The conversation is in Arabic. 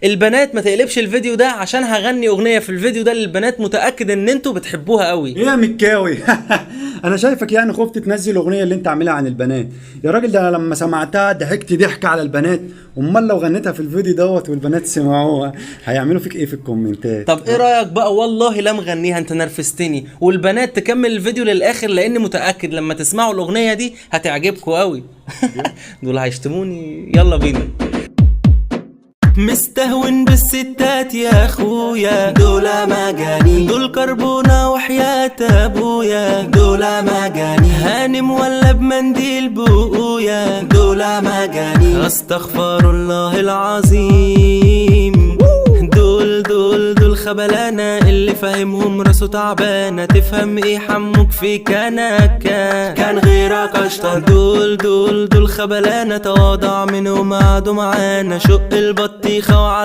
البنات ما تقلبش الفيديو ده عشان هغني اغنية في الفيديو ده للبنات، متأكد ان انتوا بتحبوها قوي. ايه يا مكاوي؟ انا شايفك يعني خفت تنزل الاغنيه اللي انت عاملها عن البنات. يا راجل ده انا لما سمعتها ضحكت ضحك على البنات. امال لو غنيتها في الفيديو دوت والبنات سمعوها هيعملوا فيك ايه في الكومنتات؟ طب ايه رأيك بقى؟ والله لا مغنيها، انت نرفزتني. والبنات تكمل الفيديو للاخر لاني متأكد لما تسمعوا الاغنية دي هتعجبكوا قوي. دول هيشتموني. يلا بينا. مستهون بالستات يا اخويا، دول مجانين، دول كربونة وحياة ابويا، دول مجانين، هانم ولا بمنديل بقويا، دول مجانين، استغفر الله العظيم. دول خبلانة، اللي فاهمهم راسه تعبانة. تفهم ايه حموك في كنكة، كان غيرك اشطر. دول خبلانة، تواضع منهم قعدوا معانا. شق البطيخة